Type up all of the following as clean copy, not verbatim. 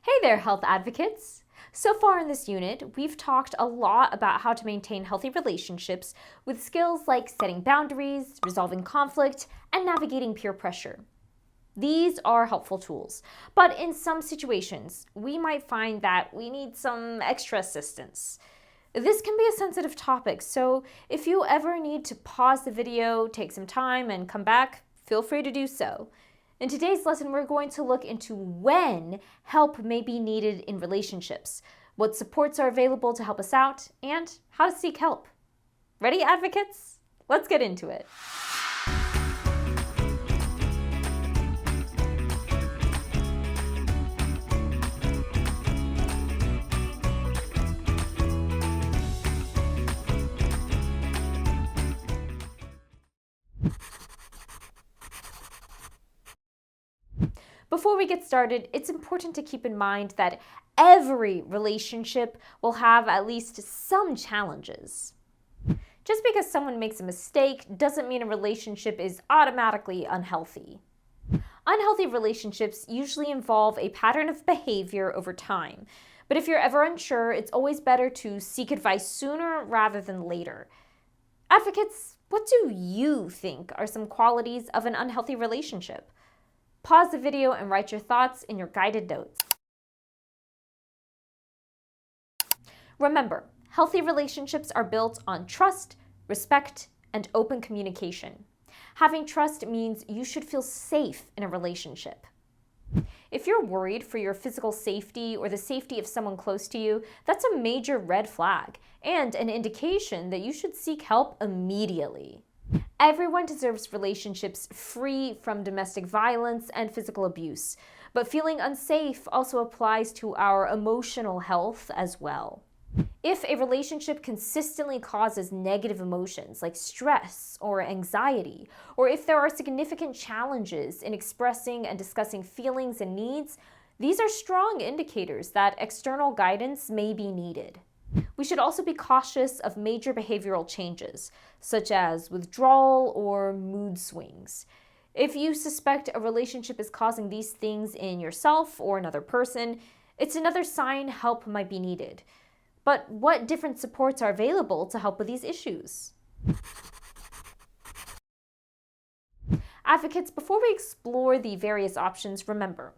Hey there, health advocates! So far in this unit, we've talked a lot about how to maintain healthy relationships with skills like setting boundaries, resolving conflict, and navigating peer pressure. These are helpful tools, but in some situations, we might find that we need some extra assistance. This can be a sensitive topic, so if you ever need to pause the video, take some time, and come back, feel free to do so. In today's lesson, we're going to look into when help may be needed in relationships, what supports are available to help us out, and how to seek help. Ready, advocates? Let's get into it. Before we get started, it's important to keep in mind that every relationship will have at least some challenges. Just because someone makes a mistake doesn't mean a relationship is automatically unhealthy. Unhealthy relationships usually involve a pattern of behavior over time, but if you're ever unsure, it's always better to seek advice sooner rather than later. Advocates, what do you think are some qualities of an unhealthy relationship? Pause the video and write your thoughts in your guided notes. Remember, healthy relationships are built on trust, respect, and open communication. Having trust means you should feel safe in a relationship. If you're worried for your physical safety or the safety of someone close to you, that's a major red flag and an indication that you should seek help immediately. Everyone deserves relationships free from domestic violence and physical abuse, but feeling unsafe also applies to our emotional health as well. If a relationship consistently causes negative emotions like stress or anxiety, or if there are significant challenges in expressing and discussing feelings and needs, these are strong indicators that external guidance may be needed. We should also be cautious of major behavioral changes, such as withdrawal or mood swings. If you suspect a relationship is causing these things in yourself or another person, it's another sign help might be needed. But what different supports are available to help with these issues? Advocates, before we explore the various options, remember,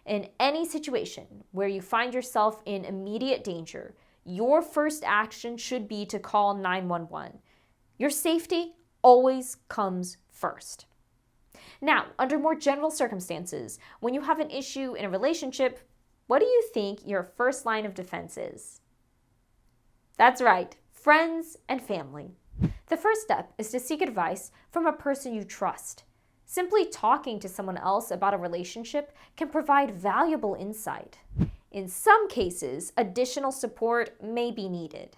in any situation where you find yourself in immediate danger, your first action should be to call 911. Your safety always comes first. Now, under more general circumstances, when you have an issue in a relationship, what do you think your first line of defense is? That's right, friends and family. The first step is to seek advice from a person you trust. Simply talking to someone else about a relationship can provide valuable insight. In some cases, additional support may be needed.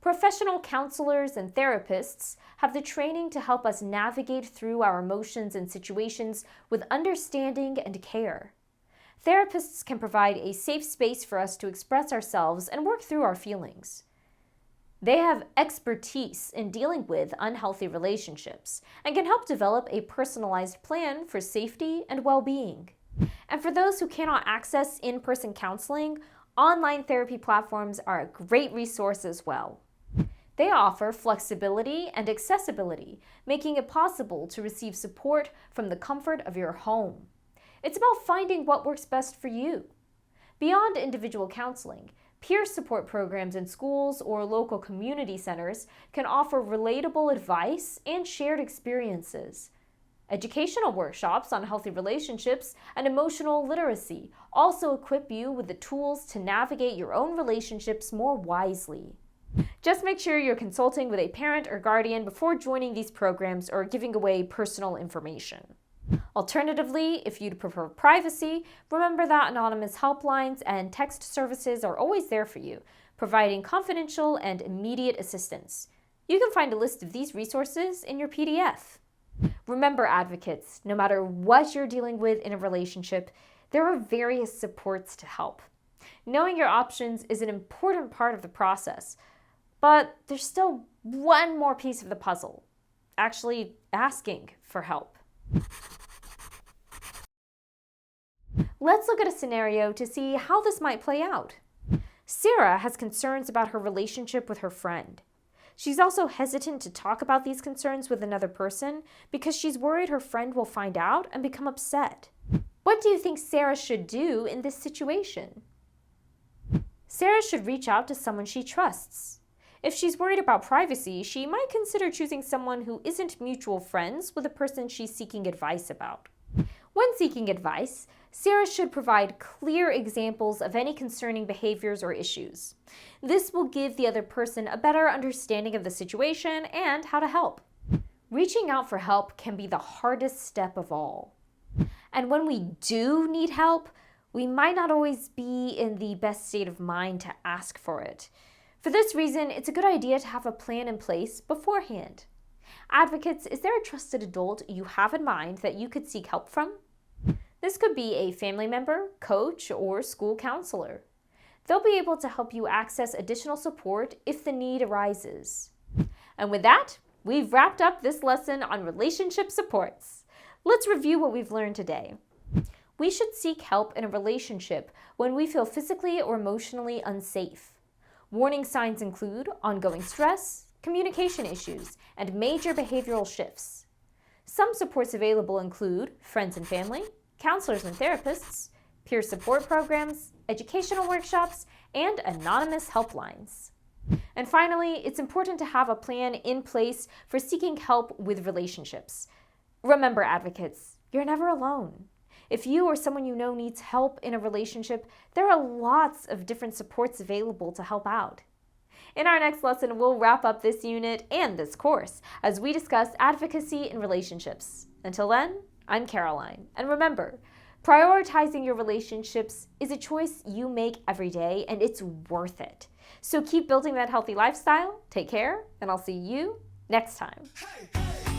Professional counselors and therapists have the training to help us navigate through our emotions and situations with understanding and care. Therapists can provide a safe space for us to express ourselves and work through our feelings. They have expertise in dealing with unhealthy relationships and can help develop a personalized plan for safety and well-being. And for those who cannot access in-person counseling, online therapy platforms are a great resource as well. They offer flexibility and accessibility, making it possible to receive support from the comfort of your home. It's about finding what works best for you. Beyond individual counseling, peer support programs in schools or local community centers can offer relatable advice and shared experiences. Educational workshops on healthy relationships and emotional literacy also equip you with the tools to navigate your own relationships more wisely. Just make sure you're consulting with a parent or guardian before joining these programs or giving away personal information. Alternatively, if you'd prefer privacy, remember that anonymous helplines and text services are always there for you, providing confidential and immediate assistance. You can find a list of these resources in your PDF. Remember, advocates, no matter what you're dealing with in a relationship, there are various supports to help. Knowing your options is an important part of the process, but there's still one more piece of the puzzle: actually asking for help. Let's look at a scenario to see how this might play out. Sarah has concerns about her relationship with her friend. She's also hesitant to talk about these concerns with another person because she's worried her friend will find out and become upset. What do you think Sarah should do in this situation? Sarah should reach out to someone she trusts. If she's worried about privacy, she might consider choosing someone who isn't mutual friends with the person she's seeking advice about. When seeking advice, Sarah should provide clear examples of any concerning behaviors or issues. This will give the other person a better understanding of the situation and how to help. Reaching out for help can be the hardest step of all. And when we do need help, we might not always be in the best state of mind to ask for it. For this reason, it's a good idea to have a plan in place beforehand. Advocates, is there a trusted adult you have in mind that you could seek help from? This could be a family member, coach, or school counselor. They'll be able to help you access additional support if the need arises. And with that, we've wrapped up this lesson on relationship supports. Let's review what we've learned today. We should seek help in a relationship when we feel physically or emotionally unsafe. Warning signs include ongoing stress, communication issues, and major behavioral shifts. Some supports available include friends and family, counselors and therapists, peer support programs, educational workshops, and anonymous helplines. And finally, it's important to have a plan in place for seeking help with relationships. Remember, advocates, you're never alone. If you or someone you know needs help in a relationship, there are lots of different supports available to help out. In our next lesson, we'll wrap up this unit and this course as we discuss advocacy in relationships. Until then, I'm Caroline. And remember, prioritizing your relationships is a choice you make every day, and it's worth it. So keep building that healthy lifestyle, take care, and I'll see you next time. Hey, hey.